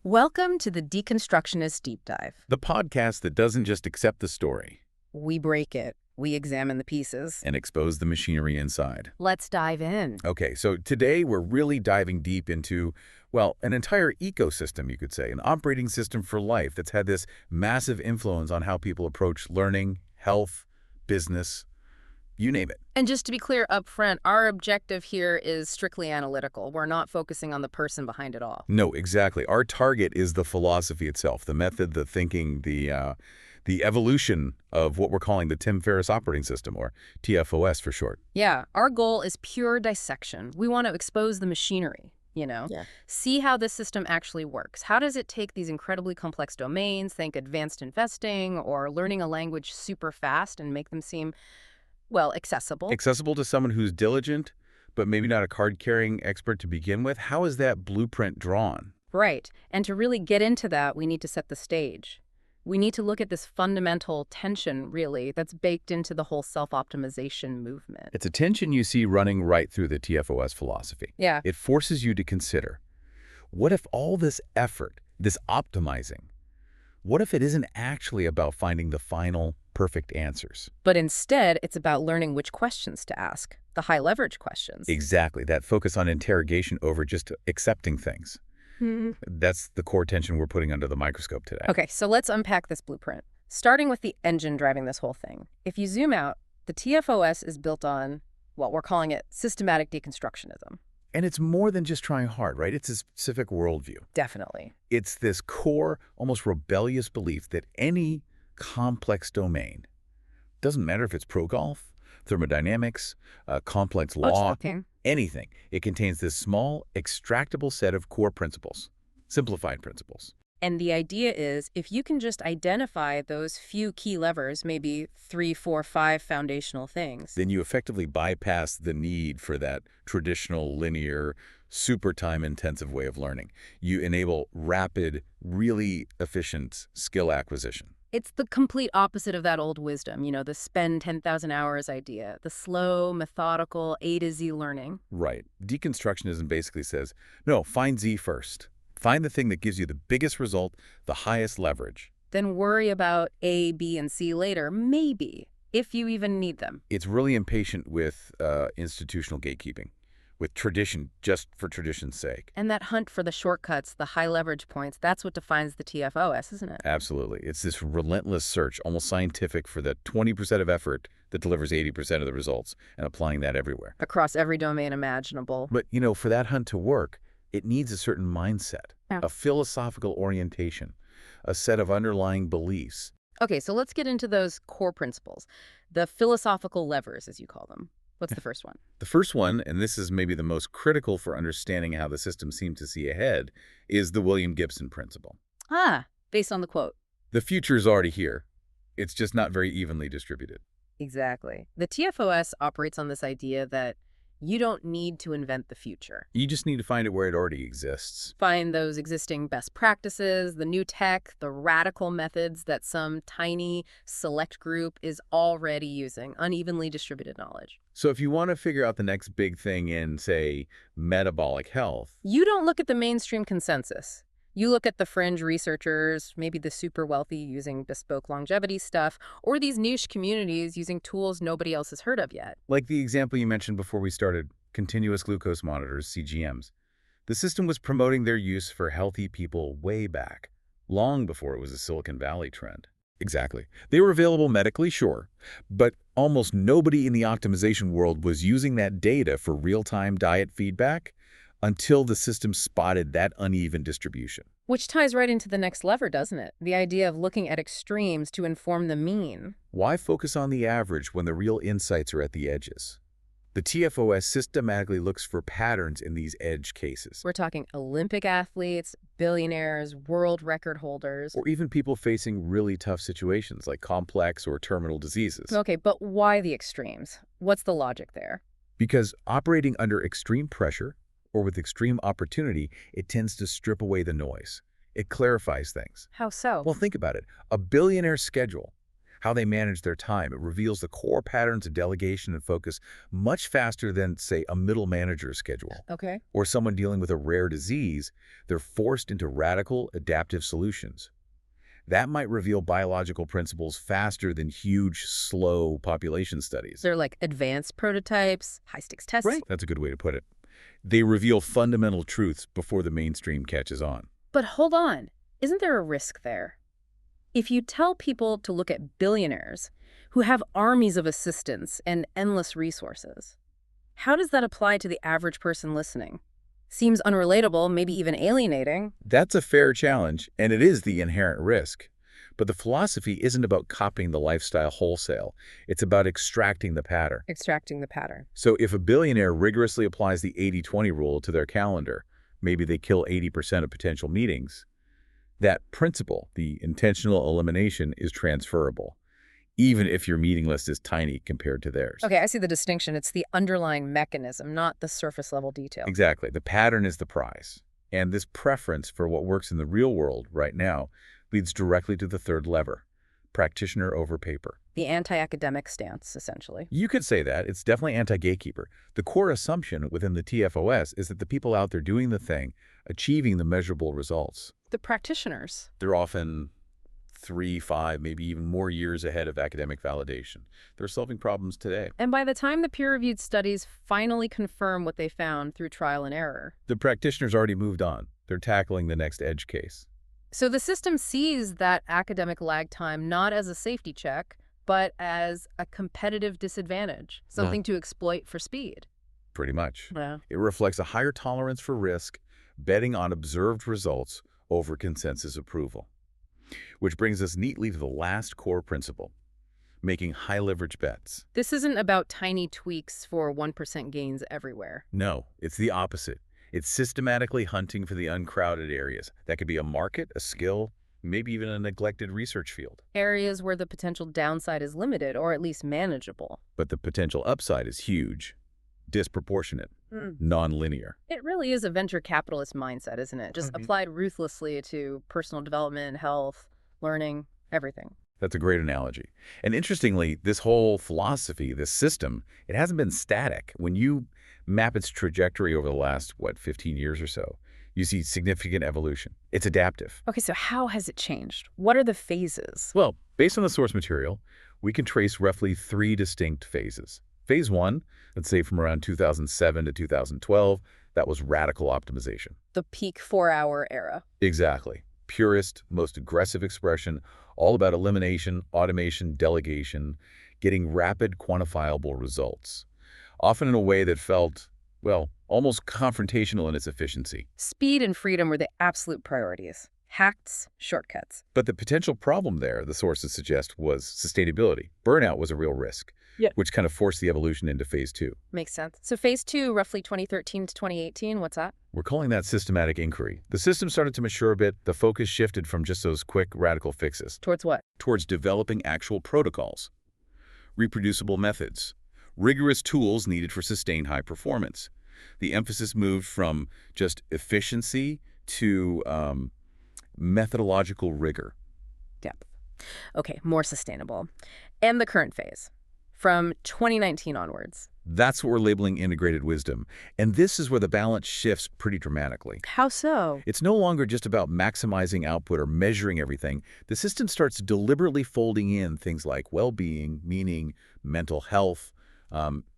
Welcome to the Deconstructionist Deep Dive. The podcast that doesn't just accept the story We break it, we examine the pieces. and expose the machinery inside. Let's dive in. Okay, so today we're really diving deep into, well, an entire ecosystem, you could say, an operating system for life that's had this massive influence on how people approach learning, health, business, you name it. And just to be clear up front, our objective here is strictly analytical. We're not focusing on the person behind it all. No, exactly. Our target is the philosophy itself, the method, the thinking, the evolution of what we're calling the Tim Ferriss operating system, or TFOS for short. Yeah, our goal is pure dissection. We want to expose the machinery, see how this system actually works. How does it take these incredibly complex domains, think advanced investing or learning a language super fast, and make them seem, well, accessible? Accessible to someone who's diligent, but maybe not a card-carrying expert to begin with? How is that blueprint drawn? Right. And to really get into that, we need to set the stage. We need to look at this fundamental tension, really, that's baked into the whole self-optimization movement. It's a tension you see running right through the TFOS philosophy. Yeah. It forces you to consider, what if all this effort, this optimizing, what if it isn't actually about finding the final perfect answers? But instead, it's about learning which questions to ask, the high-leverage questions. Exactly, that focus on interrogation over just accepting things. That's the core tension we're putting under the microscope today. Okay, so let's unpack this blueprint, starting with the engine driving this whole thing. If you zoom out, the TFOS is built on, well, we're calling it systematic deconstructionism. And it's more than just trying hard, right? It's a specific worldview. Definitely. It's this core, almost rebellious belief that any complex domain, doesn't matter if it's pro golf, thermodynamics, complex law, anything, it contains this small, extractable set of core principles, simplified principles. And the idea is, if you can just identify those few key levers, maybe 3, 4, 5 foundational things, Then you effectively bypass the need for that traditional, linear, super time-intensive way of learning. You enable rapid, really efficient skill acquisition. it's the complete opposite of that old wisdom, the spend 10,000 hours idea, the slow, methodical, A to Z learning. Right. Deconstructionism basically says, no, find Z first. Find the thing that gives you the biggest result, the highest leverage. Then worry about A, B, and C later, maybe, if you even need them. It's really impatient with institutional gatekeeping, with tradition just for tradition's sake. And that hunt for the shortcuts, the high leverage points, that's what defines the TFOS, isn't it? Absolutely. It's this relentless search, almost scientific, for the 20% of effort that delivers 80% of the results, and applying that everywhere. Across every domain imaginable. But, for that hunt to work, it needs a certain mindset, a philosophical orientation, a set of underlying beliefs. Okay, so let's get into those core principles, the philosophical levers, as you call them. What's the first one? The first one, and this is maybe the most critical for understanding how the system seemed to see ahead, is the William Gibson principle. Based on the quote. The future is already here. It's just not very evenly distributed. Exactly. The TFOS operates on this idea that you don't need to invent the future. You just need to find it where it already exists. Find those existing best practices, the new tech, the radical methods that some tiny select group is already using, unevenly distributed knowledge. So if you want to figure out the next big thing in, say, metabolic health, You don't look at the mainstream consensus. You look at the fringe researchers, maybe the super wealthy using bespoke longevity stuff, or these niche communities using tools nobody else has heard of yet. like the example you mentioned before we started, continuous glucose monitors, CGMs. The system was promoting their use for healthy people way back, long before it was a Silicon Valley trend. Exactly. They were available medically, sure, but almost nobody in the optimization world was using that data for real-time diet feedback until the system spotted that uneven distribution. Which ties right into the next lever, doesn't it? The idea of looking at extremes to inform the mean. Why focus on the average when the real insights are at the edges? The TFOS systematically looks for patterns in these edge cases, We're talking Olympic athletes, billionaires, world record holders. or even people facing really tough situations like complex or terminal diseases. Okay, but why the extremes? What's the logic there? Because operating under extreme pressure or with extreme opportunity, it tends to strip away the noise. It clarifies things. How so? Well, think about it. A billionaire's schedule. how they manage their time. It reveals the core patterns of delegation and focus much faster than, say, a middle manager's schedule. Okay. Or someone dealing with a rare disease, they're forced into radical, adaptive solutions. That might reveal biological principles faster than huge, slow population studies. They're like advanced prototypes, high-stakes tests. Right. That's a good way to put it. They reveal fundamental truths before the mainstream catches on. But hold on. Isn't there a risk there? If you tell people to look at billionaires who have armies of assistants and endless resources, how does that apply to the average person listening? Seems unrelatable, maybe even alienating. That's a fair challenge, and it is the inherent risk. But the philosophy isn't about copying the lifestyle wholesale. It's about extracting the pattern. Extracting the pattern. So if a billionaire rigorously applies the 80-20 rule to their calendar, maybe they kill 80% of potential meetings, that principle, the intentional elimination, is transferable, even if your meeting list is tiny compared to theirs. Okay, I see the distinction. It's the underlying mechanism, not the surface-level detail. Exactly. The pattern is the prize. And this preference for what works in the real world right now leads directly to the third lever, practitioner over paper. The anti-academic stance, essentially. You could say that. It's definitely anti-gatekeeper. The core assumption within the TFOS is that the people out there doing the thing, achieving the measurable results, The practitioners. they're often 3, 5, maybe even more years ahead of academic validation. They're solving problems today. And by the time the peer-reviewed studies finally confirm what they found through trial and error. The practitioners already moved on. They're tackling the next edge case. So the system sees that academic lag time not as a safety check, but as a competitive disadvantage, something to exploit for speed. Pretty much. Yeah. It reflects a higher tolerance for risk, betting on observed results over consensus approval. Which brings us neatly to the last core principle, making high-leverage bets. This isn't about tiny tweaks for 1% gains everywhere. No, it's the opposite. It's systematically hunting for the uncrowded areas. That could be a market, a skill, maybe even a neglected research field. Areas where the potential downside is limited, or at least manageable. But the potential upside is huge, disproportionate, non-linear. It really is a venture capitalist mindset, isn't it? Just applied ruthlessly to personal development, health, learning, everything. That's a great analogy. And interestingly, this whole philosophy, this system, it hasn't been static. When you map its trajectory over the last, 15 years or so, you see significant evolution. It's adaptive. Okay, so how has it changed? What are the phases? Well, based on the source material, we can trace roughly 3 distinct phases. Phase 1, let's say from around 2007 to 2012, that was radical optimization. The peak 4-hour era. Exactly. Purest, most aggressive expression, all about elimination, automation, delegation, getting rapid, quantifiable results, often in a way that felt, well, almost confrontational in its efficiency. Speed and freedom were the absolute priorities. Hacks, shortcuts. But the potential problem there, the sources suggest, was sustainability. Burnout was a real risk, which kind of forced the evolution into phase 2. Makes sense. So phase 2, roughly 2013 to 2018, what's that? We're calling that systematic inquiry. The system started to mature a bit. The focus shifted from just those quick, radical fixes. Towards what? Towards developing actual protocols, reproducible methods, rigorous tools needed for sustained high performance. The emphasis moved from just efficiency to methodological rigor. Depth. Okay, more sustainable. And the current phase, from 2019 onwards. That's what we're labeling integrated wisdom. And this is where the balance shifts pretty dramatically. How so? It's no longer just about maximizing output or measuring everything. The system starts deliberately folding in things like well-being, meaning, mental health,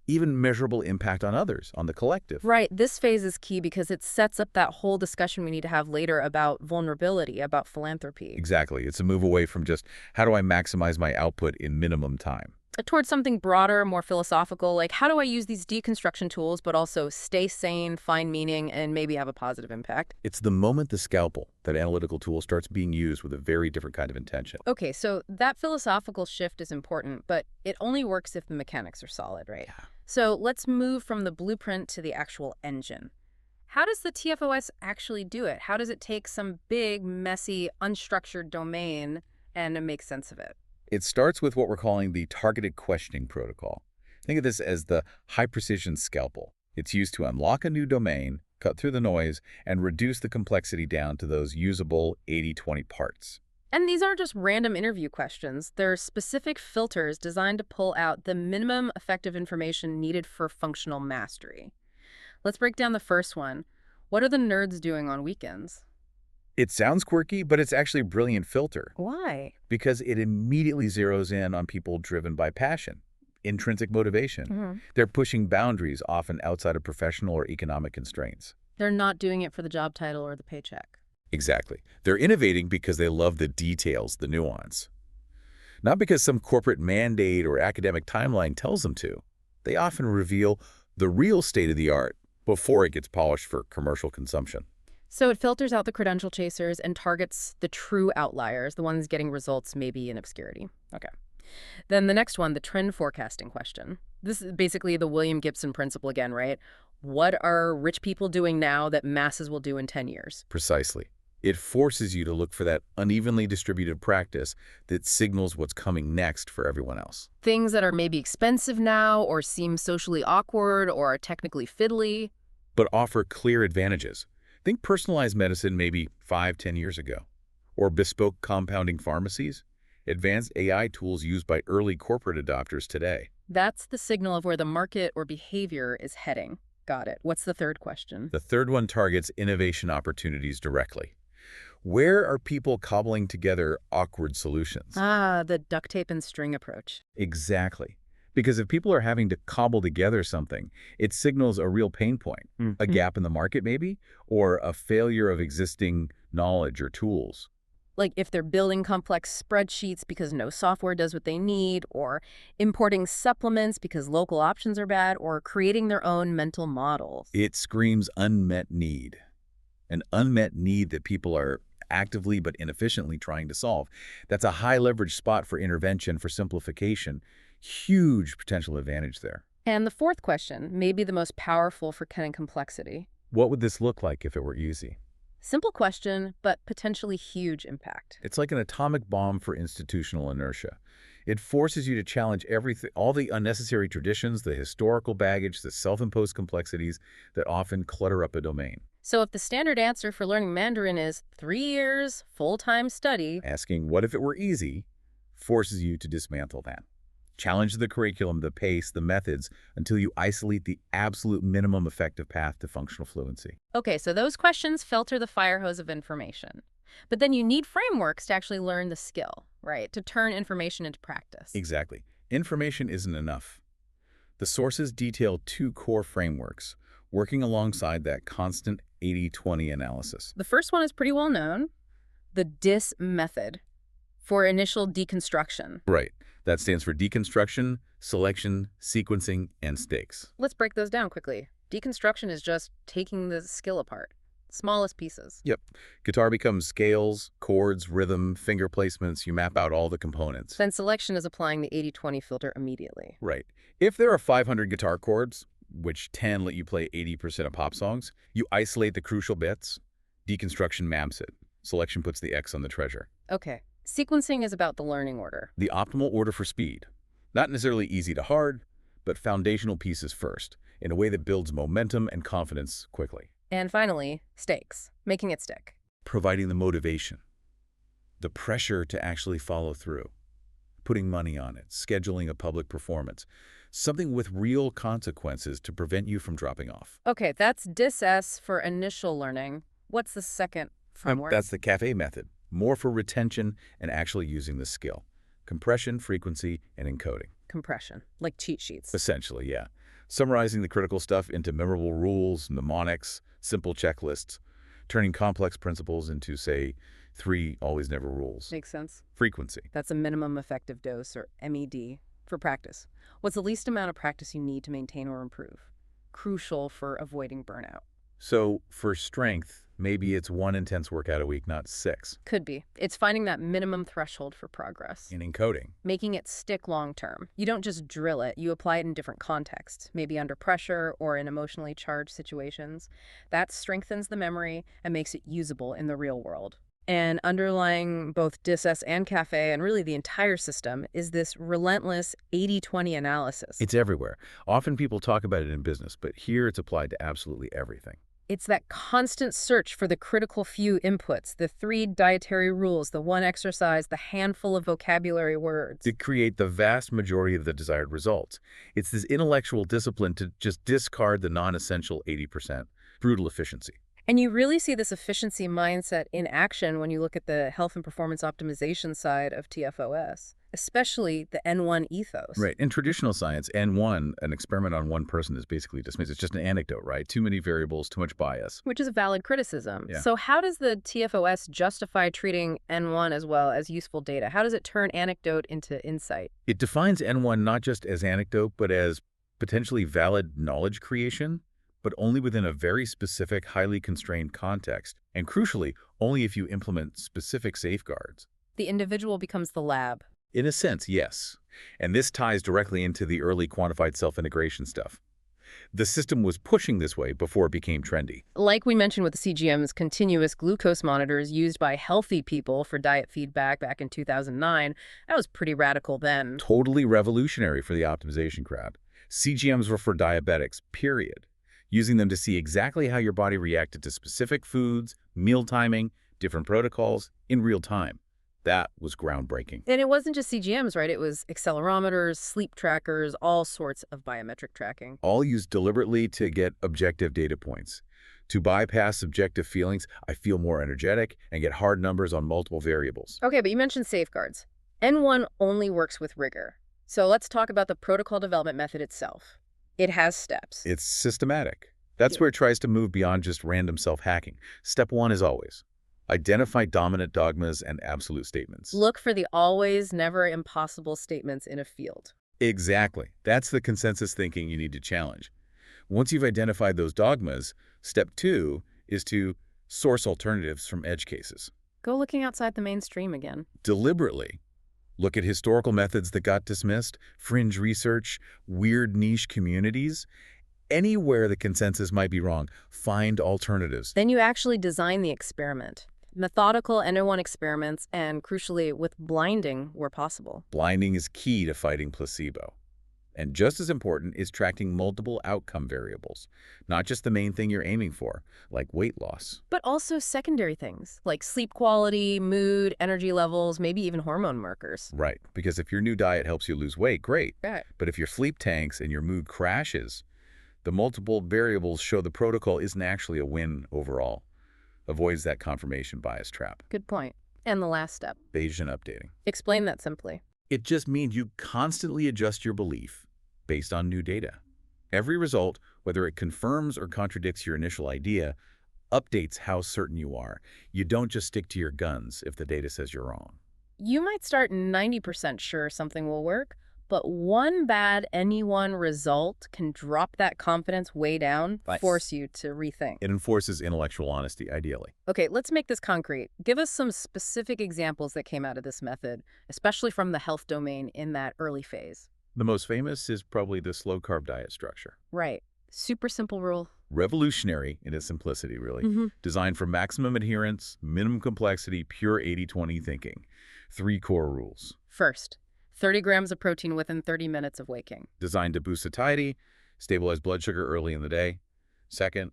even measurable impact on others, on the collective. Right. This phase is key because it sets up that whole discussion we need to have later about vulnerability, about philanthropy. Exactly. It's a move away from just, how do I maximize my output in minimum time? Towards something broader, more philosophical, like how do I use these deconstruction tools but also stay sane, find meaning, and maybe have a positive impact? It's the moment the scalpel, that analytical tool, starts being used with a very different kind of intention. Okay, so that philosophical shift is important, but it only works if the mechanics are solid, right? Yeah. So let's move from the blueprint to the actual engine. How does the TFOS actually do it? How does it take some big, messy, unstructured domain and make sense of it? It starts with what we're calling the targeted questioning protocol. Think of this as the high-precision scalpel. It's used to unlock a new domain, cut through the noise, and reduce the complexity down to those usable 80-20 parts. And these aren't just random interview questions. They're specific filters designed to pull out the minimum effective information needed for functional mastery. Let's break down the first one. What are the nerds doing on weekends? It sounds quirky, but it's actually a brilliant filter Why? because it immediately zeroes in on people driven by passion, intrinsic motivation. They're pushing boundaries often outside of professional or economic constraints. They're not doing it for the job title or the paycheck. Exactly. They're innovating because they love the details, the nuance. Not because some corporate mandate or academic timeline tells them to. They often reveal the real state of the art before it gets polished for commercial consumption. So it filters out the credential chasers and targets the true outliers, the ones getting results maybe in obscurity. Okay. Then the next one, the trend forecasting question. This is basically the William Gibson principle again, right? What are rich people doing now that masses will do in 10 years? Precisely. It forces you to look for that unevenly distributed practice that signals what's coming next for everyone else. Things that are maybe expensive now or seem socially awkward or are technically fiddly. But offer clear advantages. Think personalized medicine maybe 5–10 years ago. Or bespoke compounding pharmacies. Advanced AI tools used by early corporate adopters today. That's the signal of where the market or behavior is heading. Got it. What's the third question? The third one targets innovation opportunities directly. Where are people cobbling together awkward solutions? Ah, the duct tape and string approach. Exactly. Because if people are having to cobble together something, it signals a real pain point, a gap in the market maybe, or a failure of existing knowledge or tools. Like if they're building complex spreadsheets because no software does what they need, or importing supplements because local options are bad, or creating their own mental models. It screams unmet need. An unmet need that people are actively but inefficiently trying to solve. That's a high leverage spot for intervention, for simplification. Huge potential advantage there. And the fourth question, maybe the most powerful for cutting complexity. What would this look like if it were easy? Simple question, but potentially huge impact. It's like an atomic bomb for institutional inertia. It forces you to challenge everything, all the unnecessary traditions, the historical baggage, the self-imposed complexities that often clutter up a domain. So if the standard answer for learning Mandarin is 3 years, full-time study, asking what if it were easy forces you to dismantle that. Challenge the curriculum, the pace, the methods, until you isolate the absolute minimum effective path to functional fluency. Okay, so those questions filter the fire hose of information. But then you need frameworks to actually learn the skill, right? To turn information into practice. Exactly. Information isn't enough. The sources detail 2 core frameworks, working alongside that constant 80-20 analysis. The first one is pretty well known, the DIS method for initial deconstruction. Right. That stands for deconstruction, selection, sequencing, and stakes. Let's break those down quickly. Deconstruction is just taking the skill apart, smallest pieces. Yep. Guitar becomes scales, chords, rhythm, finger placements. You map out all the components. Then selection is applying the 80-20 filter immediately. Right. If there are 500 guitar chords, which 10 let you play 80% of pop songs, you isolate the crucial bits. Deconstruction maps it. Selection puts the X on the treasure. Okay. Sequencing is about the learning order. The optimal order for speed. Not necessarily easy to hard, but foundational pieces first, in a way that builds momentum and confidence quickly. And finally, stakes, making it stick. Providing the motivation, the pressure to actually follow through, putting money on it, scheduling a public performance, something with real consequences to prevent you from dropping off. Okay, that's DIS for initial learning. What's the second framework? That's the CAFE method. More for retention and actually using the skill. Compression, frequency, and encoding. Compression, like cheat sheets. Essentially, yeah. Summarizing the critical stuff into memorable rules, mnemonics, simple checklists, turning complex principles into, say, 3 always-never rules. Makes sense. Frequency. That's a minimum effective dose, or MED, for practice. What's the least amount of practice you need to maintain or improve? Crucial for avoiding burnout. So, for strength, maybe it's 1 intense workout a week, not 6. Could be. It's finding that minimum threshold for progress. In encoding. Making it stick long term. You don't just drill it, you apply it in different contexts, maybe under pressure or in emotionally charged situations. That strengthens the memory and makes it usable in the real world. And underlying both DIS and CAFE, and really the entire system, is this relentless 80-20 analysis. It's everywhere. Often people talk about it in business, but here it's applied to absolutely everything. It's that constant search for the critical few inputs, the 3 dietary rules, the 1 exercise, the handful of vocabulary words. To create the vast majority of the desired results. It's this intellectual discipline to just discard the non-essential 80%. Brutal efficiency. And you really see this efficiency mindset in action when you look at the health and performance optimization side of TFOS, especially the N1 ethos. Right. In traditional science, N1, an experiment on one person, is basically dismissed. It's just an anecdote, right? Too many variables, too much bias. Which is a valid criticism. Yeah. So how does the TFOS justify treating N1 as well as useful data? How does it turn anecdote into insight? It defines N1 not just as anecdote, but as potentially valid knowledge creation, but only within a very specific, highly constrained context. And crucially, only if you implement specific safeguards. The individual becomes the lab. In a sense, yes. And this ties directly into the early quantified self-integration stuff. The system was pushing this way before it became trendy. Like we mentioned with the CGM's continuous glucose monitors used by healthy people for diet feedback back in 2009, that was pretty radical then. Totally revolutionary for the optimization crowd. CGMs were for diabetics, period. Using them to see exactly how your body reacted to specific foods, meal timing, different protocols in real time. That was groundbreaking. And it wasn't just CGMs, right? It was accelerometers, sleep trackers, all sorts of biometric tracking. All used deliberately to get objective data points. To bypass subjective feelings, I feel more energetic, and get hard numbers on multiple variables. Okay, but you mentioned safeguards. N1 only works with rigor. So let's talk about the protocol development method itself. It has steps. It's systematic. That's where it tries to move beyond just random self-hacking. Step 1 is always identify dominant dogmas and absolute statements. Look for the always, never impossible statements in a field. Exactly. That's the consensus thinking you need to challenge. Once you've identified those dogmas, step 2 is to source alternatives from edge cases. Go looking outside the mainstream again. Deliberately. Look at historical methods that got dismissed, fringe research, weird niche communities. Anywhere the consensus might be wrong, find alternatives. Then you actually design the experiment. Methodical N1 experiments, and crucially, with blinding where possible. Blinding is key to fighting placebo. And just as important is tracking multiple outcome variables, not just the main thing you're aiming for, like weight loss. But also secondary things, like sleep quality, mood, energy levels, maybe even hormone markers. Right, because if your new diet helps you lose weight, great. Right. But if your sleep tanks and your mood crashes, the multiple variables show the protocol isn't actually a win overall. Avoids that confirmation bias trap. Good point. And the last step. Bayesian updating. Explain that simply. It just means you constantly adjust your belief based on new data. Every result, whether it confirms or contradicts your initial idea, updates how certain you are. You don't just stick to your guns if the data says you're wrong. You might start 90% sure something will work, but one bad N1 result can drop that confidence way down, force you to rethink. It enforces intellectual honesty, ideally. Okay, let's make this concrete. Give us some specific examples that came out of this method, especially from the health domain in that early phase. The most famous is probably the slow-carb diet structure. Right. Super simple rule. Revolutionary in its simplicity, really. Designed for maximum adherence, minimum complexity, pure 80-20 thinking. 3 core rules. First, 30 grams of protein within 30 minutes of waking. Designed to boost satiety, stabilize blood sugar early in the day. Second,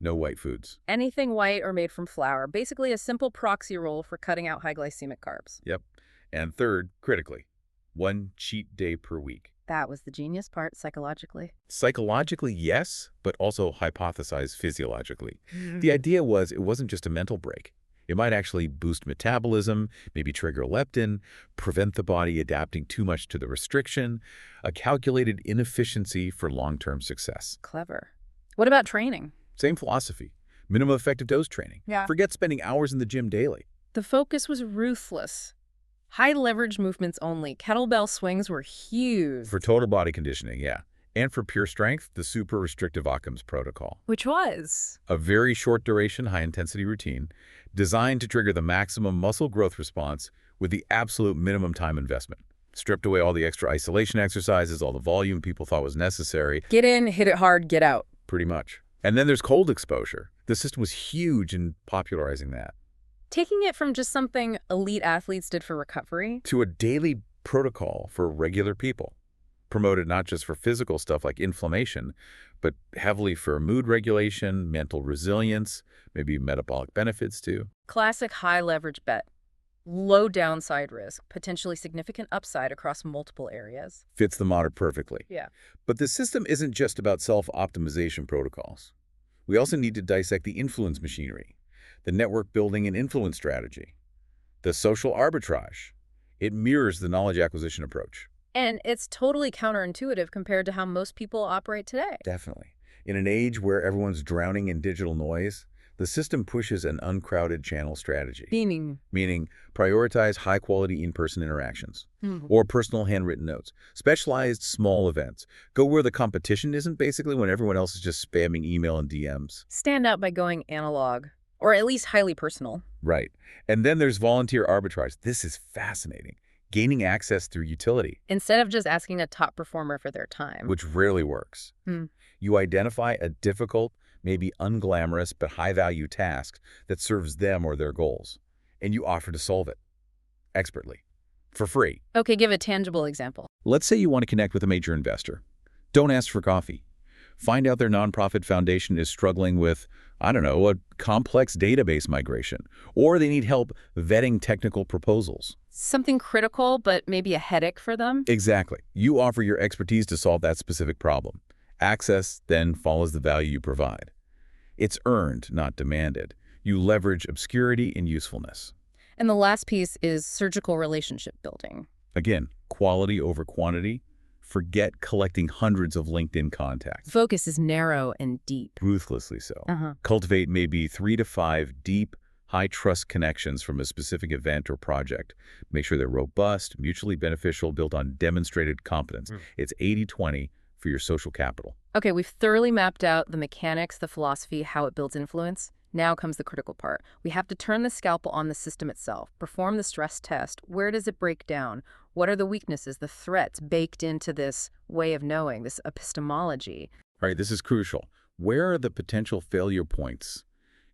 no white foods. Anything white or made from flour. Basically a simple proxy rule for cutting out high glycemic carbs. Yep. And third, critically, 1 cheat day per week. That was the genius part psychologically. Psychologically, yes, but also hypothesized physiologically. The idea was it wasn't just a mental break. It might actually boost metabolism, maybe trigger leptin, prevent the body adapting too much to the restriction, a calculated inefficiency for long-term success. Clever. What about training? Same philosophy. Minimum effective dose training. Yeah. Forget spending hours in the gym daily. The focus was ruthless. High leverage movements only. Kettlebell swings were huge. For total body conditioning, yeah. And for pure strength, the super restrictive Occam's protocol. Which was? A very short duration, high intensity routine designed to trigger the maximum muscle growth response with the absolute minimum time investment. Stripped away all the extra isolation exercises, all the volume people thought was necessary. Get in, hit it hard, get out. Pretty much. And then there's cold exposure. The system was huge in popularizing that. Taking it from just something elite athletes did for recovery to a daily protocol for regular people. Promoted not just for physical stuff like inflammation, but heavily for mood regulation, mental resilience, maybe metabolic benefits too. Classic high leverage bet. Low downside risk, potentially significant upside across multiple areas. Fits the model perfectly. Yeah. But the system isn't just about self-optimization protocols. We also need to dissect the influence machinery, the network building and influence strategy, the social arbitrage. It mirrors the knowledge acquisition approach. And it's totally counterintuitive compared to how most people operate today. Definitely. In an age where everyone's drowning in digital noise, the system pushes an uncrowded channel strategy. Meaning prioritize high-quality in-person interactions or personal handwritten notes, specialized small events. Go where the competition isn't, basically, when everyone else is just spamming email and DMs. Stand out by going analog, or at least highly personal. Right. And then there's volunteer arbitrage. This is fascinating. Gaining access through utility. Instead of just asking a top performer for their time. Which rarely works. You identify a difficult, maybe unglamorous, but high-value task that serves them or their goals, and you offer to solve it expertly, for free. Okay, give a tangible example. Let's say you want to connect with a major investor. Don't ask for coffee. Find out their nonprofit foundation is struggling with, I don't know, a complex database migration, or they need help vetting technical proposals. Something critical, but maybe a headache for them? Exactly. You offer your expertise to solve that specific problem. Access then follows the value you provide. It's earned, not demanded. You leverage obscurity and usefulness. And the last piece is surgical relationship building. Again, quality over quantity. Forget collecting hundreds of LinkedIn contacts. Focus is narrow and deep. Ruthlessly so. Cultivate maybe 3 to 5 deep, high-trust connections from a specific event or project. Make sure they're robust, mutually beneficial, built on demonstrated competence. It's 80-20 for your social capital. Okay, we've thoroughly mapped out the mechanics, the philosophy, how it builds influence. Now comes the critical part. We have to turn the scalpel on the system itself, perform the stress test. Where does it break down? What are the weaknesses, the threats baked into this way of knowing, this epistemology? All right, this is crucial. Where are the potential failure points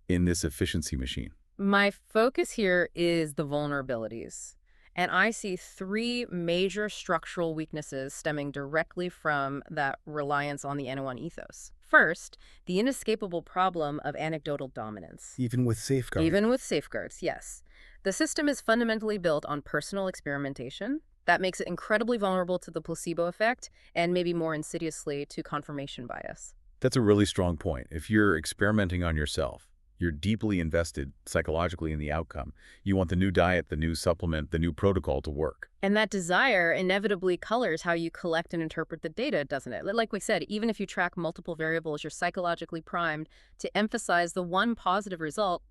in this efficiency machine? My focus here is the vulnerabilities. And I see 3 major structural weaknesses stemming directly from that reliance on the N1 ethos. First, the inescapable problem of anecdotal dominance. Even with safeguards? Even with safeguards, yes. The system is fundamentally built on personal experimentation. That makes it incredibly vulnerable to the placebo effect and maybe more insidiously to confirmation bias. That's a really strong point. If you're experimenting on yourself, you're deeply invested psychologically in the outcome. You want the new diet, the new supplement, the new protocol to work. And that desire inevitably colors how you collect and interpret the data, doesn't it? Like we said, even if you track multiple variables, you're psychologically primed to emphasize the one positive result,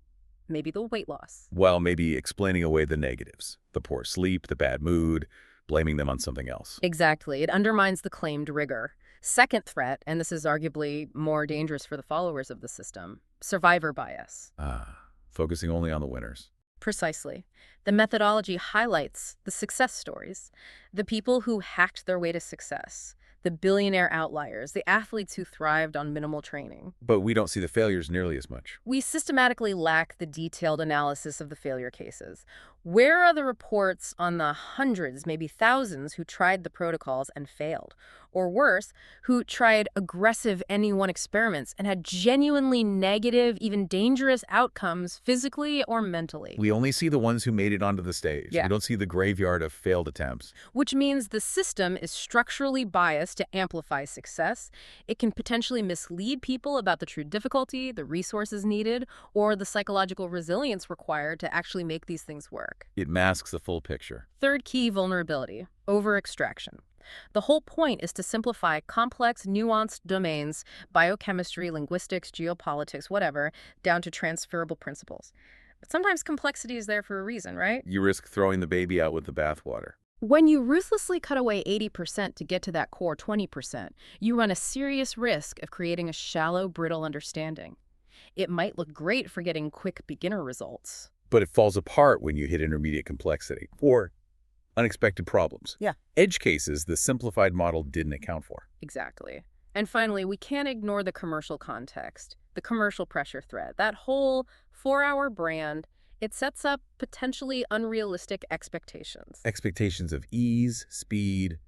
maybe the weight loss. While maybe explaining away the negatives, the poor sleep, the bad mood, blaming them on something else. Exactly. It undermines the claimed rigor. Second threat, and this is arguably more dangerous for the followers of the system, survivor bias. Focusing only on the winners. Precisely. The methodology highlights the success stories, the people who hacked their way to success, the billionaire outliers, the athletes who thrived on minimal training. But we don't see the failures nearly as much. We systematically lack the detailed analysis of the failure cases. Where are the reports on the hundreds, maybe thousands, who tried the protocols and failed? Or worse, who tried aggressive N1 experiments and had genuinely negative, even dangerous outcomes physically or mentally? We only see the ones who made it onto the stage. Yeah. We don't see the graveyard of failed attempts. Which means the system is structurally biased to amplify success. It can potentially mislead people about the true difficulty, the resources needed, or the psychological resilience required to actually make these things work. It masks the full picture. Third key vulnerability, over-extraction. The whole point is to simplify complex, nuanced domains, biochemistry, linguistics, geopolitics, whatever, down to transferable principles. But sometimes complexity is there for a reason, right? You risk throwing the baby out with the bathwater. When you ruthlessly cut away 80% to get to that core 20%, you run a serious risk of creating a shallow, brittle understanding. It might look great for getting quick beginner results. But it falls apart when you hit intermediate complexity or unexpected problems. Yeah. Edge cases the simplified model didn't account for. Exactly. And finally, we can't ignore the commercial context, the commercial pressure thread. That whole 4-hour brand, it sets up potentially unrealistic expectations. Expectations of ease, speed,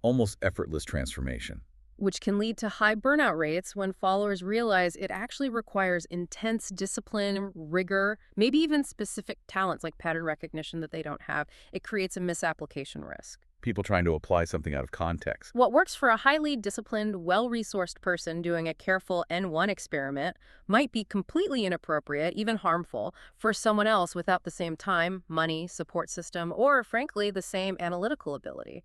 almost effortless transformation. which can lead to high burnout rates when followers realize it actually requires intense discipline, rigor, maybe even specific talents like pattern recognition that they don't have. It creates a misapplication risk. People trying to apply something out of context. What works for a highly disciplined, well-resourced person doing a careful N1 experiment might be completely inappropriate, even harmful, for someone else without the same time, money, support system, or, frankly, the same analytical ability.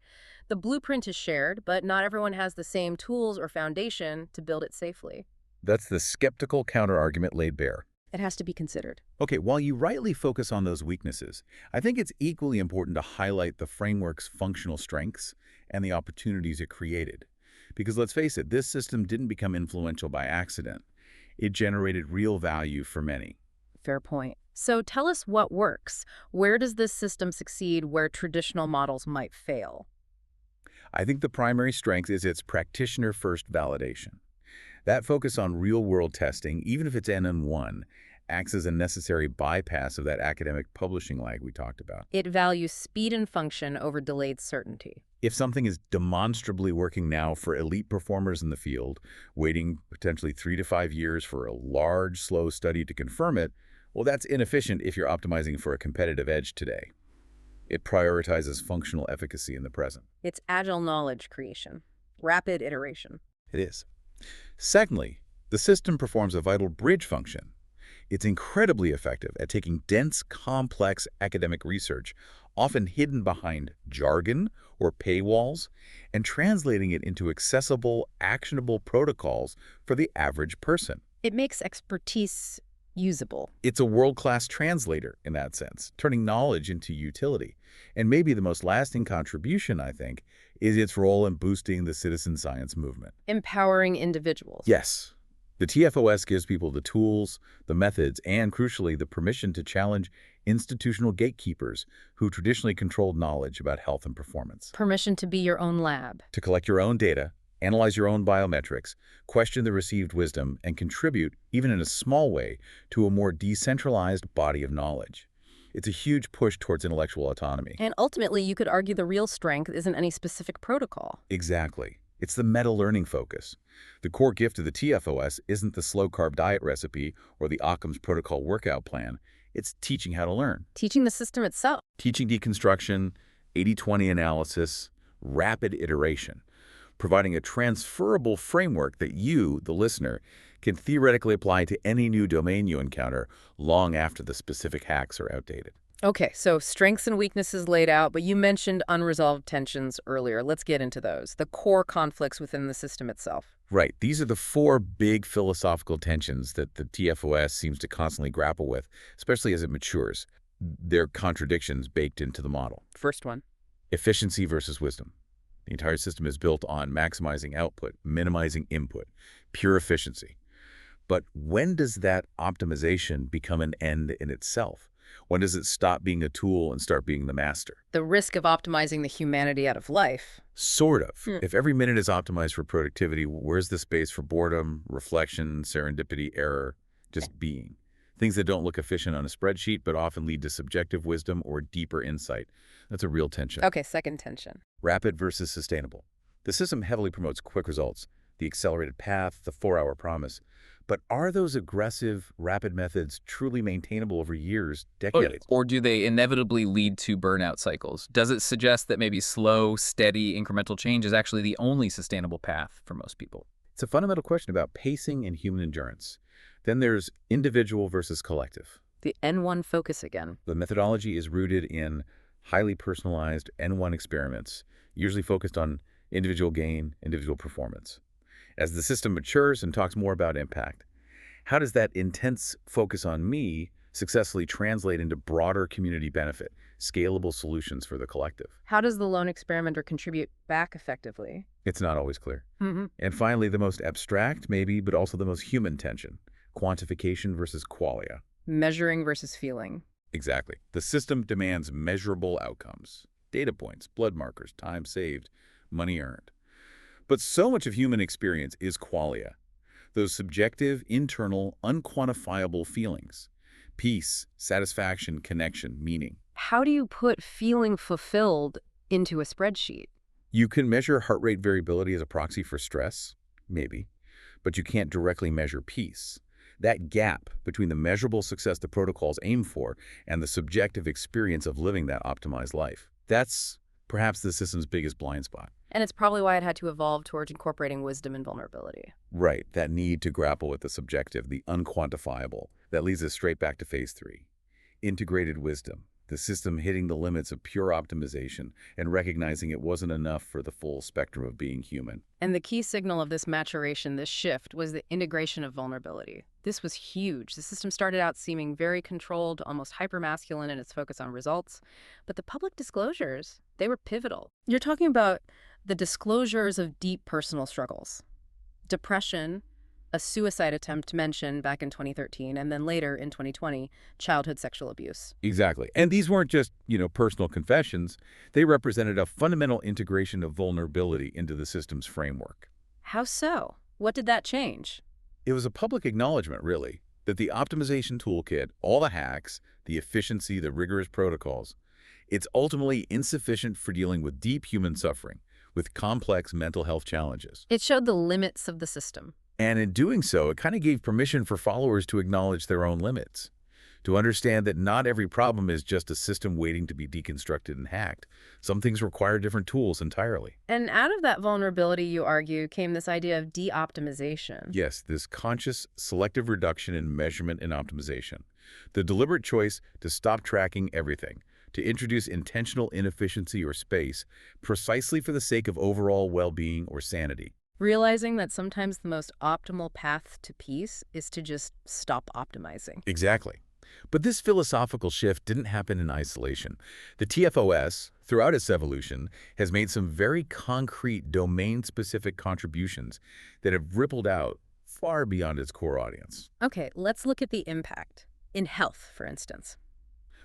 The blueprint is shared, but not everyone has the same tools or foundation to build it safely. That's the skeptical counterargument laid bare. It has to be considered. Okay, while you rightly focus on those weaknesses, I think it's equally important to highlight the framework's functional strengths and the opportunities it created. Because let's face it, this system didn't become influential by accident. It generated real value for many. Fair point. So tell us what works. Where does this system succeed where traditional models might fail? I think the primary strength is its practitioner-first validation. That focus on real-world testing, even if it's N1, acts as a necessary bypass of that academic publishing lag we talked about. It values speed and function over delayed certainty. If something is demonstrably working now for elite performers in the field, waiting potentially 3 to 5 years for a large, slow study to confirm it, well, that's inefficient if you're optimizing for a competitive edge today. It prioritizes functional efficacy in the present. It's agile knowledge creation, rapid iteration. It is. Secondly, the system performs a vital bridge function. It's incredibly effective at taking dense, complex academic research, often hidden behind jargon or paywalls, and translating it into accessible, actionable protocols for the average person. It makes expertise usable. It's a world-class translator in that sense, turning knowledge into utility. And maybe the most lasting contribution, I think, is its role in boosting the citizen science movement. Empowering individuals. Yes. The TFOS gives people the tools, the methods, and crucially, the permission to challenge institutional gatekeepers who traditionally controlled knowledge about health and performance. Permission to be your own lab. To collect your own data, analyze your own biometrics, question the received wisdom, and contribute, even in a small way, to a more decentralized body of knowledge. It's a huge push towards intellectual autonomy. And ultimately, you could argue the real strength isn't any specific protocol. Exactly. It's the meta-learning focus. The core gift of the TFOS isn't the slow-carb diet recipe or the Occam's protocol workout plan. It's teaching how to learn. Teaching the system itself. Teaching deconstruction, 80-20 analysis, rapid iteration, providing a transferable framework that you, the listener, can theoretically apply to any new domain you encounter long after the specific hacks are outdated. Okay, so strengths and weaknesses laid out, but you mentioned unresolved tensions earlier. Let's get into those. The core conflicts within the system itself. Right. These are the 4 big philosophical tensions that the TFOS seems to constantly grapple with, especially as it matures. They're contradictions baked into the model. First one. Efficiency versus wisdom. The entire system is built on maximizing output, minimizing input, pure efficiency. But when does that optimization become an end in itself? When does it stop being a tool and start being the master? The risk of optimizing the humanity out of life. Sort of. If every minute is optimized for productivity, where's the space for boredom, reflection, serendipity, error, just being? Things that don't look efficient on a spreadsheet but often lead to subjective wisdom or deeper insight. That's a real tension. Okay, second tension. Rapid versus sustainable. The system heavily promotes quick results, the accelerated path, the 4-hour promise. But are those aggressive, rapid methods truly maintainable over years, decades? Or do they inevitably lead to burnout cycles? Does it suggest that maybe slow, steady, incremental change is actually the only sustainable path for most people? It's a fundamental question about pacing and human endurance. Then there's individual versus collective. The N1 focus again. The methodology is rooted in highly personalized N1 experiments, usually focused on individual gain, individual performance. As the system matures and talks more about impact, how does that intense focus on me successfully translate into broader community benefit, scalable solutions for the collective? How does the lone experimenter contribute back effectively? It's not always clear. And finally, the most abstract, maybe, but also the most human tension, quantification versus qualia. Measuring versus feeling. Exactly. The system demands measurable outcomes, data points, blood markers, time saved, money earned. But so much of human experience is qualia, those subjective, internal, unquantifiable feelings. Peace, satisfaction, connection, meaning. How do you put feeling fulfilled into a spreadsheet? You can measure heart rate variability as a proxy for stress, maybe, but you can't directly measure peace. That gap between the measurable success the protocols aim for and the subjective experience of living that optimized life, that's perhaps the system's biggest blind spot. And it's probably why it had to evolve towards incorporating wisdom and vulnerability. Right, that need to grapple with the subjective, the unquantifiable. That leads us straight back to phase 3. Integrated wisdom, the system hitting the limits of pure optimization and recognizing it wasn't enough for the full spectrum of being human. And the key signal of this maturation, this shift, was the integration of vulnerability. This was huge. The system started out seeming very controlled, almost hypermasculine in its focus on results. But the public disclosures, they were pivotal. You're talking about the disclosures of deep personal struggles. Depression, a suicide attempt mentioned back in 2013, and then later in 2020, childhood sexual abuse. Exactly. And these weren't just, personal confessions. They represented a fundamental integration of vulnerability into the system's framework. How so? What did that change? It was a public acknowledgement, really, that the optimization toolkit, all the hacks, the efficiency, the rigorous protocols, it's ultimately insufficient for dealing with deep human suffering, with complex mental health challenges. It showed the limits of the system. And in doing so, it kind of gave permission for followers to acknowledge their own limits, to understand that not every problem is just a system waiting to be deconstructed and hacked. Some things require different tools entirely. And out of that vulnerability, you argue, came this idea of de-optimization. Yes, this conscious, selective reduction in measurement and optimization. The deliberate choice to stop tracking everything, to introduce intentional inefficiency or space, precisely for the sake of overall well-being or sanity. Realizing that sometimes the most optimal path to peace is to just stop optimizing. Exactly. But this philosophical shift didn't happen in isolation. The TFOS, throughout its evolution, has made some very concrete domain-specific contributions that have rippled out far beyond its core audience. Okay, let's look at the impact. In health, for instance.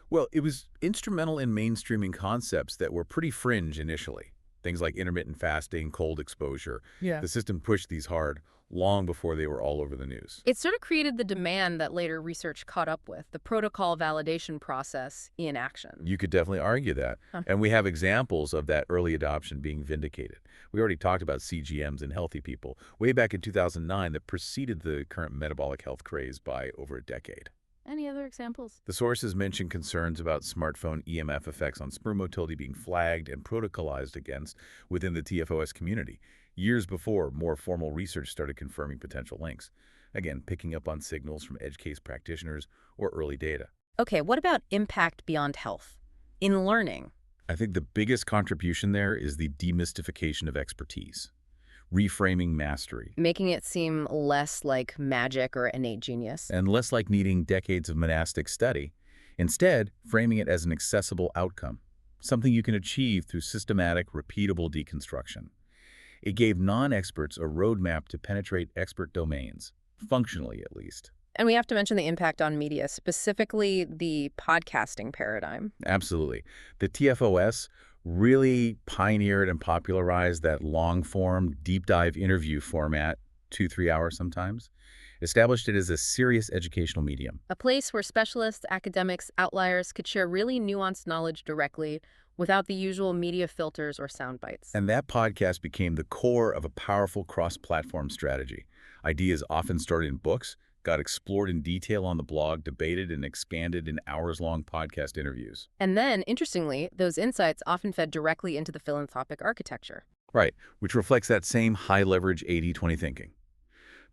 Well, it was instrumental in mainstreaming concepts that were pretty fringe initially. Things like intermittent fasting, cold exposure. Yeah. The system pushed these hard long before they were all over the news. It sort of created the demand that later research caught up with, the protocol validation process in action. You could definitely argue that. And we have examples of that early adoption being vindicated. We already talked about CGMs in healthy people way back in 2009 that preceded the current metabolic health craze by over a decade. Any other examples? The sources mention concerns about smartphone EMF effects on sperm motility being flagged and protocolized against within the TFOS community, years before more formal research started confirming potential links. Again, picking up on signals from edge case practitioners or early data. Okay, what about impact beyond health? In learning? I think the biggest contribution there is the demystification of expertise. Reframing mastery. Making it seem less like magic or innate genius. And less like needing decades of monastic study. Instead, framing it as an accessible outcome, something you can achieve through systematic, repeatable deconstruction. It gave non-experts a roadmap to penetrate expert domains, functionally at least. And we have to mention the impact on media, specifically the podcasting paradigm. Absolutely. The TFOS really pioneered and popularized that long-form, deep-dive interview format, 2-3 hours sometimes, established it as a serious educational medium. A place where specialists, academics, outliers could share really nuanced knowledge directly without the usual media filters or sound bites. And that podcast became the core of a powerful cross-platform strategy. Ideas often started in books, got explored in detail on the blog, debated and expanded in hours-long podcast interviews. And then, interestingly, those insights often fed directly into the philanthropic architecture. Right, which reflects that same high-leverage 80-20 thinking.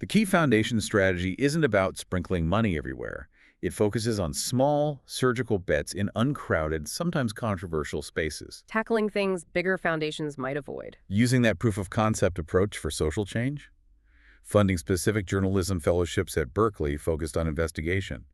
The key foundation strategy isn't about sprinkling money everywhere. It focuses on small, surgical bets in uncrowded, sometimes controversial spaces. Tackling things bigger foundations might avoid. Using that proof-of-concept approach for social change. Funding specific journalism fellowships at Berkeley focused on investigation.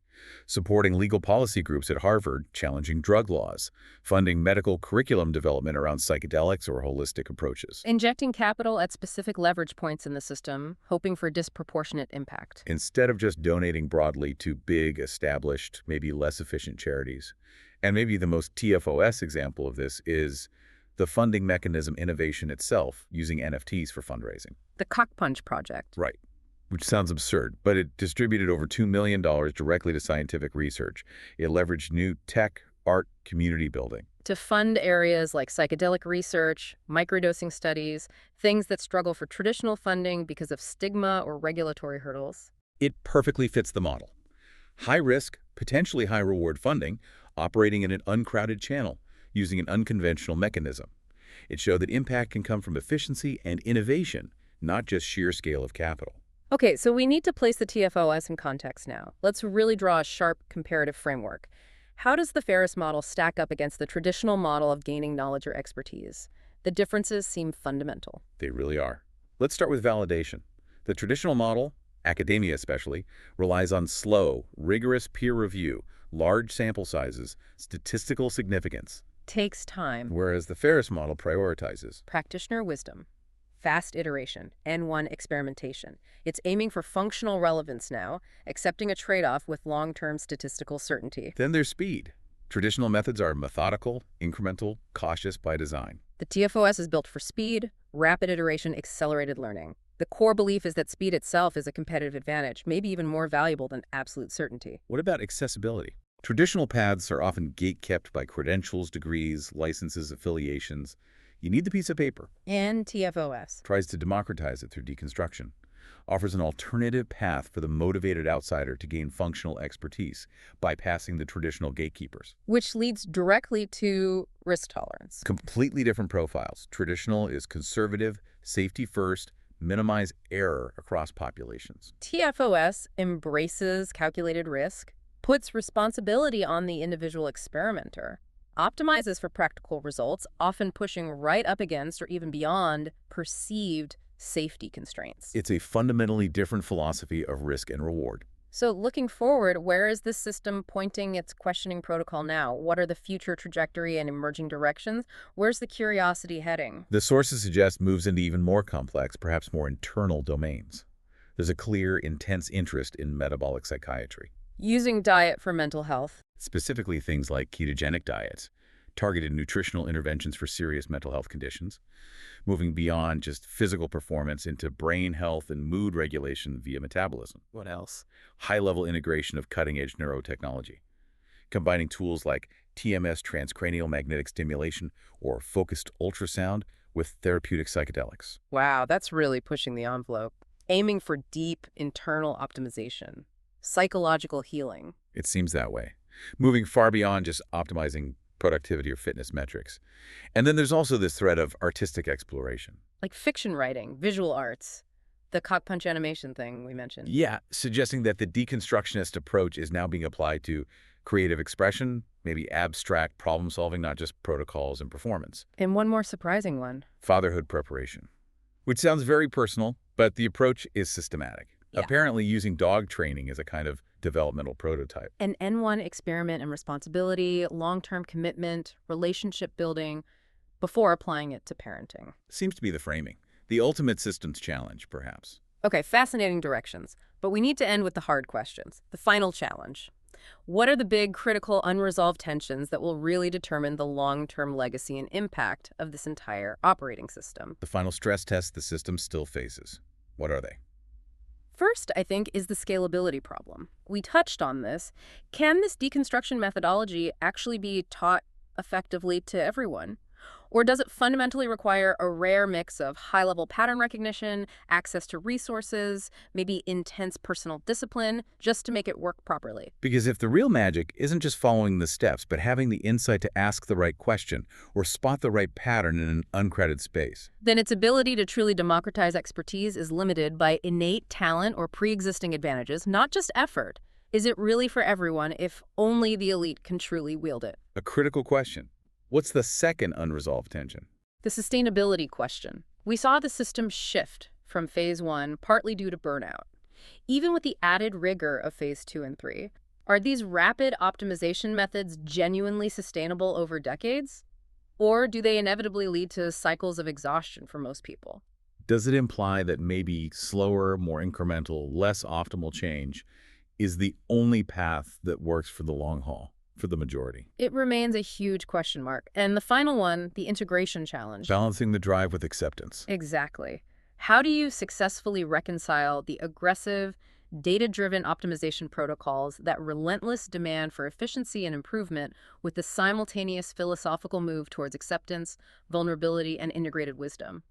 Supporting legal policy groups at Harvard challenging drug laws. Funding medical curriculum development around psychedelics or holistic approaches. Injecting capital at specific leverage points in the system, hoping for disproportionate impact. Instead of just donating broadly to big, established, maybe less efficient charities. And maybe the most TFOS example of this is the funding mechanism innovation itself, using NFTs for fundraising. The Cockpunch Project. Right, which sounds absurd, but it distributed over $2 million directly to scientific research. It leveraged new tech, art, community building. to fund areas like psychedelic research, microdosing studies, things that struggle for traditional funding because of stigma or regulatory hurdles. It perfectly fits the model. High risk, potentially high reward funding, operating in an uncrowded channel, using an unconventional mechanism. It showed that impact can come from efficiency and innovation, not just sheer scale of capital. Okay, so we need to place the TFOS in context now. Let's really draw a sharp comparative framework. How does the Ferriss model stack up against the traditional model of gaining knowledge or expertise? The differences seem fundamental. They really are. Let's start with validation. The traditional model, academia especially, relies on slow, rigorous peer review, large sample sizes, statistical significance. Takes time. Whereas the Ferriss model prioritizes Practitioner wisdom. Fast iteration, N1 experimentation. It's aiming for functional relevance now, accepting a trade-off with long-term statistical certainty. Then there's speed. Traditional methods are methodical, incremental, cautious by design. The TFOS is built for speed, rapid iteration, accelerated learning. The core belief is that speed itself is a competitive advantage, maybe even more valuable than absolute certainty. What about accessibility? Traditional paths are often gate-kept by credentials, degrees, licenses, affiliations. You need the piece of paper. And TFOS Tries to democratize it through deconstruction. Offers an alternative path for the motivated outsider to gain functional expertise, bypassing the traditional gatekeepers. which leads directly to risk tolerance. Completely different profiles. Traditional is conservative, safety first, minimize error across populations. TFOS embraces calculated risk, puts responsibility on the individual experimenter, optimizes for practical results, often pushing right up against or even beyond perceived safety constraints. It's a fundamentally different philosophy of risk and reward. So looking forward, where is this system pointing its questioning protocol now? What are the future trajectory and emerging directions? Where's the curiosity heading? The sources suggest moves into even more complex, perhaps more internal domains. There's a clear, intense interest in metabolic psychiatry. Using diet for mental health. Specifically things like ketogenic diets, targeted nutritional interventions for serious mental health conditions, moving beyond just physical performance into brain health and mood regulation via metabolism. What else? High-level integration of cutting-edge neurotechnology, combining tools like TMS transcranial magnetic stimulation or focused ultrasound with therapeutic psychedelics. Wow, that's really pushing the envelope. Aiming for deep internal optimization. Psychological healing. It seems that way, moving far beyond just optimizing productivity or fitness metrics. And then there's also this thread of artistic exploration. Like fiction writing, visual arts, the cock punch animation thing we mentioned. Yeah, suggesting that the deconstructionist approach is now being applied to creative expression, maybe abstract problem solving, not just protocols and performance. And one more surprising one. Fatherhood preparation, which sounds very personal, but the approach is systematic. Yeah. Apparently using dog training as a kind of developmental prototype. An N1 experiment and responsibility, long-term commitment, relationship building, before applying it to parenting. Seems to be the framing. The ultimate systems challenge, perhaps. Okay, fascinating directions. But we need to end with the hard questions. The final challenge. What are the big, critical, unresolved tensions that will really determine the long-term legacy and impact of this entire operating system? The final stress test the system still faces. What are they? First, I think, is the scalability problem. We touched on this. Can this deconstruction methodology actually be taught effectively to everyone? Or does it fundamentally require a rare mix of high-level pattern recognition, access to resources, maybe intense personal discipline, just to make it work properly? Because if the real magic isn't just following the steps, but having the insight to ask the right question or spot the right pattern in an uncrowded space, then its ability to truly democratize expertise is limited by innate talent or pre-existing advantages, not just effort. Is it really for everyone if only the elite can truly wield it? a critical question. What's the second unresolved tension? The sustainability question. We saw the system shift from phase 1, partly due to burnout. Even with the added rigor of phase 2 and 3, are these rapid optimization methods genuinely sustainable over decades? Or do they inevitably lead to cycles of exhaustion for most people? Does it imply that maybe slower, more incremental, less optimal change is the only path that works for the long haul, for the majority? It remains a huge question mark. And the final one, the integration challenge. Balancing the drive with acceptance. Exactly. How do you successfully reconcile the aggressive, data-driven optimization protocols, that relentless demand for efficiency and improvement with the simultaneous philosophical move towards acceptance, vulnerability, and integrated wisdom.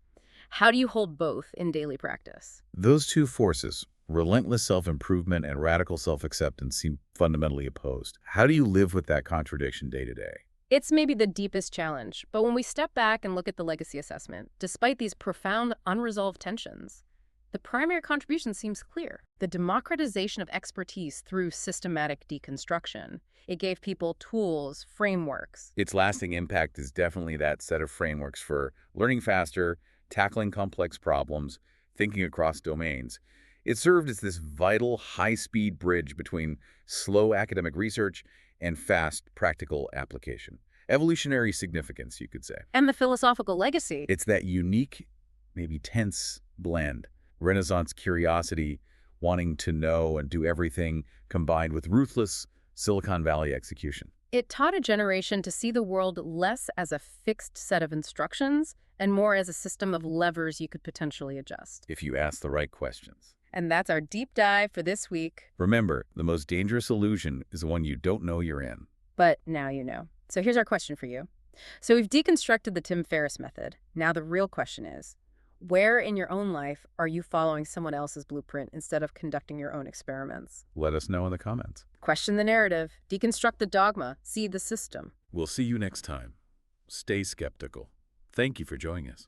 How do you hold both in daily practice? Those two forces, relentless self-improvement and radical self-acceptance, seem fundamentally opposed. How do you live with that contradiction day to day? It's maybe the deepest challenge, but when we step back and look at the legacy assessment, despite these profound unresolved tensions, the primary contribution seems clear: the democratization of expertise through systematic deconstruction. It gave people tools, frameworks. Its lasting impact is definitely that set of frameworks for learning faster, tackling complex problems, thinking across domains. It served as this vital, high-speed bridge between slow academic research and fast, practical application. Evolutionary significance, you could say. And the philosophical legacy. It's that unique, maybe tense blend. Renaissance curiosity, wanting to know and do everything, combined with ruthless Silicon Valley execution. It taught a generation to see the world less as a fixed set of instructions and more as a system of levers you could potentially adjust. If you ask the right questions. And that's our deep dive for this week. Remember, the most dangerous illusion is the one you don't know you're in. But now you know. So here's our question for you. So we've deconstructed the Tim Ferriss method. Now the real question is, where in your own life are you following someone else's blueprint instead of conducting your own experiments? Let us know in the comments. Question the narrative, deconstruct the dogma, see the system. We'll see you next time. Stay skeptical. Thank you for joining us.